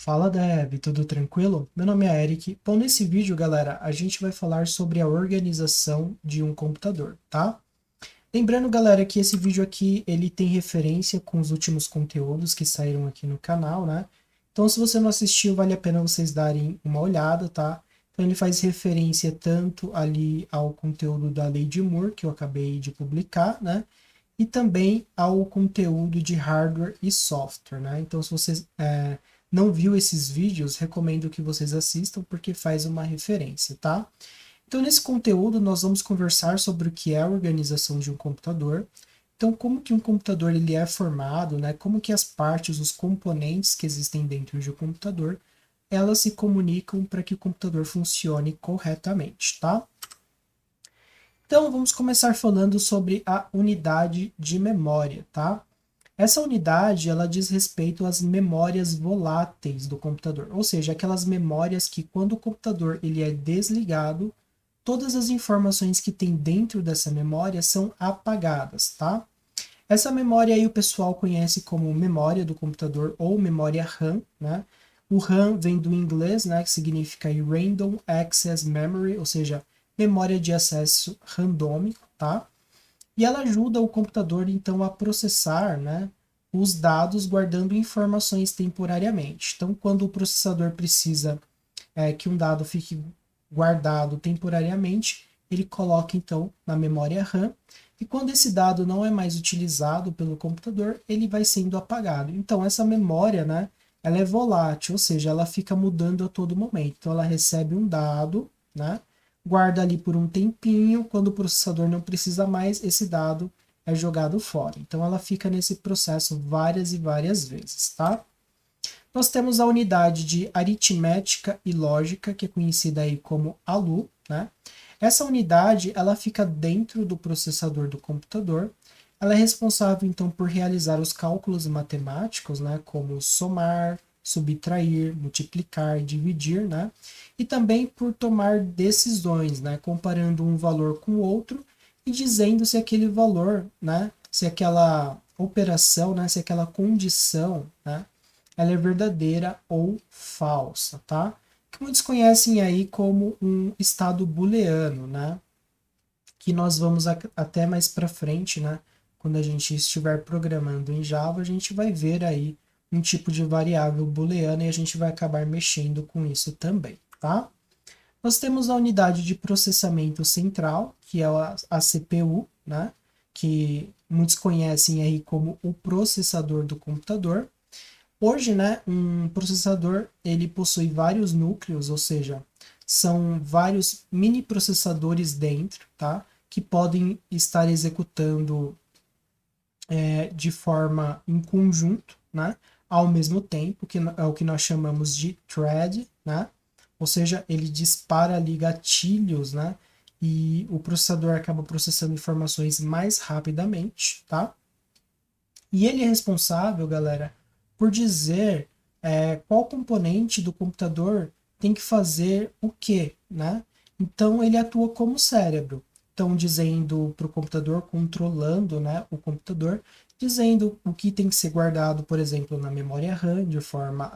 Fala Dev, tudo tranquilo? Meu nome é Eric. Bom, nesse vídeo, galera, a gente vai falar sobre a organização de um computador, tá? Lembrando, galera, que esse vídeo aqui, ele tem referência com os últimos conteúdos que saíram aqui no canal, né? Então, se você não assistiu, vale a pena vocês darem uma olhada, tá? Então, ele faz referência tanto ali ao conteúdo da Lei de Moore, que eu acabei de publicar, né? E também ao conteúdo de hardware e software, né? Então, se você não viu esses vídeos, recomendo que vocês assistam porque faz uma referência, tá? Então, nesse conteúdo, nós vamos conversar sobre o que é a organização de um computador. Então, como que um computador ele é formado, né? Como que as partes, os componentes que existem dentro de um computador, elas se comunicam para que o computador funcione corretamente, tá? Então, vamos começar falando sobre a unidade de memória, tá? Essa unidade, ela diz respeito às memórias voláteis do computador, ou seja, aquelas memórias que quando o computador ele é desligado, todas as informações que tem dentro dessa memória são apagadas, tá? Essa memória aí o pessoal conhece como memória do computador ou memória RAM, né? O RAM vem do inglês, né, que significa Random Access Memory, ou seja, memória de acesso randômico, tá? E ela ajuda o computador então a processar, né, os dados guardando informações temporariamente. Então, quando o processador precisa que um dado fique guardado temporariamente, ele coloca então na memória RAM, e quando esse dado não é mais utilizado pelo computador, ele vai sendo apagado. Então, essa memória, né, ela é volátil, ou seja, ela fica mudando a todo momento. Então, ela recebe um dado, né, guarda ali por um tempinho, quando o processador não precisa mais, esse dado é jogado fora. Então, ela fica nesse processo várias e várias vezes, tá? Nós temos a unidade de aritmética e lógica, que é conhecida aí como ALU, né? Essa unidade, ela fica dentro do processador do computador. Ela é responsável, então, por realizar os cálculos matemáticos, né? Como somar, subtrair, multiplicar, dividir, né? E também por tomar decisões, né? Comparando um valor com o outro e dizendo se aquele valor, né? Se aquela operação, né? Se aquela condição, né? Ela é verdadeira ou falsa, tá? Que muitos conhecem aí como um estado booleano, né? Que nós vamos até mais para frente, né? Quando a gente estiver programando em Java, a gente vai ver aí um tipo de variável booleana e a gente vai acabar mexendo com isso também, tá? Nós temos a unidade de processamento central, que é a CPU, né? Que muitos conhecem aí como o processador do computador. Hoje, né, um processador ele possui vários núcleos, ou seja, são vários mini processadores dentro, tá? Que podem estar executando de forma em conjunto, né? Ao mesmo tempo, que é o que nós chamamos de thread, né? Ou seja, ele dispara ali gatilhos, né? E o processador acaba processando informações mais rapidamente, tá? E ele é responsável, galera, por dizer qual componente do computador tem que fazer o quê, né? Então ele atua como cérebro. Então, dizendo para o computador, controlando, né, o computador, dizendo o que tem que ser guardado, por exemplo, na memória RAM de forma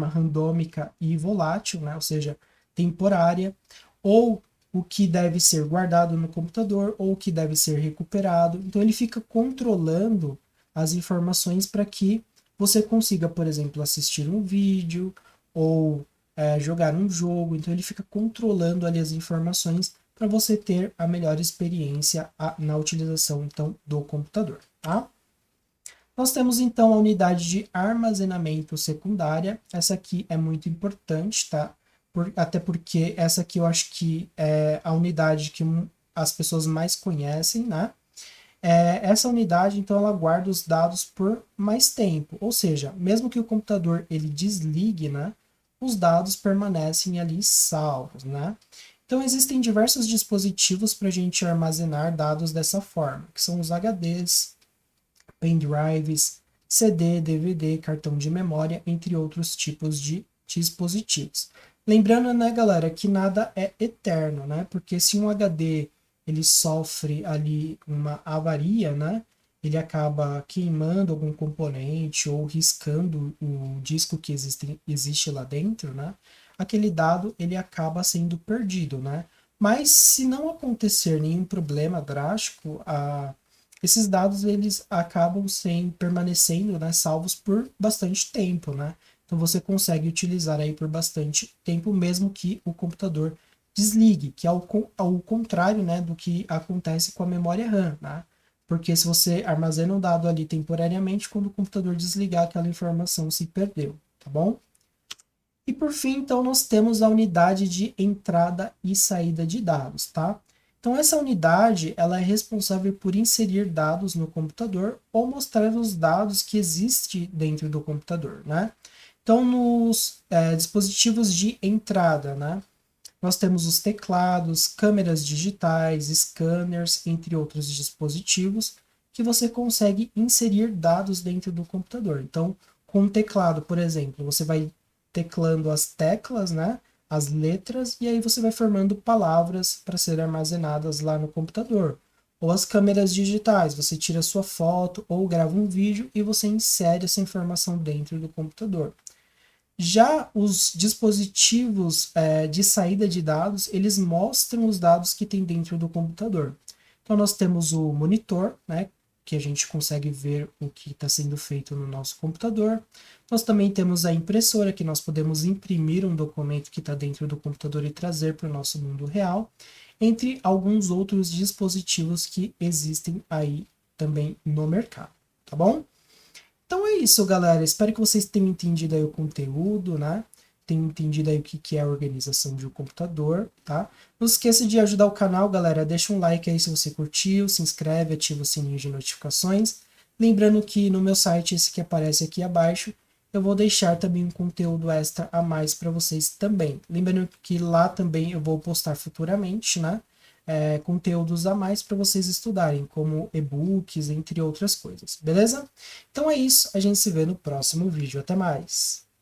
randômica e volátil, né, ou seja, temporária, ou o que deve ser guardado no computador ou o que deve ser recuperado. Então ele fica controlando as informações para que você consiga, por exemplo, assistir um vídeo ou jogar um jogo. Então ele fica controlando ali as informações para você ter a melhor experiência na utilização então do computador, tá? Nós temos então a unidade de armazenamento secundária. Essa aqui é muito importante, tá? Até porque essa aqui eu acho que é a unidade que as pessoas mais conhecem, né? Essa unidade, então, ela guarda os dados por mais tempo. Ou seja, mesmo que o computador ele desligue, né? Os dados permanecem ali salvos, né? Então, existem diversos dispositivos para a gente armazenar dados dessa forma, que são os HDs, pendrives, CD, DVD, cartão de memória, entre outros tipos de dispositivos. Lembrando, né, galera, que nada é eterno, né? Porque se um HD ele sofre ali uma avaria, né? ele acaba queimando algum componente ou riscando o disco que existe lá dentro, né? Aquele dado ele acaba sendo perdido, né? Mas se não acontecer nenhum problema drástico, esses dados eles acabam sem permanecendo, né, salvos por bastante tempo, né? Então você consegue utilizar aí por bastante tempo, mesmo que o computador desligue, que é ao contrário, né, do que acontece com a memória RAM, né? Porque se você armazena um dado ali temporariamente, quando o computador desligar, aquela informação se perdeu, tá bom? E por fim, então, nós temos a unidade de entrada e saída de dados, tá? Então, essa unidade, ela é responsável por inserir dados no computador ou mostrar os dados que existem dentro do computador, né? Então, nos dispositivos de entrada, né? Nós temos os teclados, câmeras digitais, scanners, entre outros dispositivos, que você consegue inserir dados dentro do computador. Então, com o teclado, por exemplo, você vai teclando as teclas, né, as letras, e aí você vai formando palavras para serem armazenadas lá no computador. Ou as câmeras digitais, você tira sua foto ou grava um vídeo e você insere essa informação dentro do computador. Já os dispositivos de saída de dados, eles mostram os dados que tem dentro do computador. Então nós temos o monitor, né, que a gente consegue ver o que está sendo feito no nosso computador. Nós também temos a impressora, que nós podemos imprimir um documento que está dentro do computador e trazer para o nosso mundo real, entre alguns outros dispositivos que existem aí também no mercado, tá bom? Então é isso, galera. Espero que vocês tenham entendido aí o conteúdo, né? Tenham entendido aí o que é a organização de um computador, tá? Não esqueça de ajudar o canal, galera. Deixa um like aí se você curtiu, se inscreve, ativa o sininho de notificações. Lembrando que no meu site, esse que aparece aqui abaixo, eu vou deixar também um conteúdo extra a mais para vocês também. Lembrando que lá também eu vou postar futuramente, né? Conteúdos a mais para vocês estudarem, como e-books, entre outras coisas, beleza? Então é isso, a gente se vê no próximo vídeo. Até mais!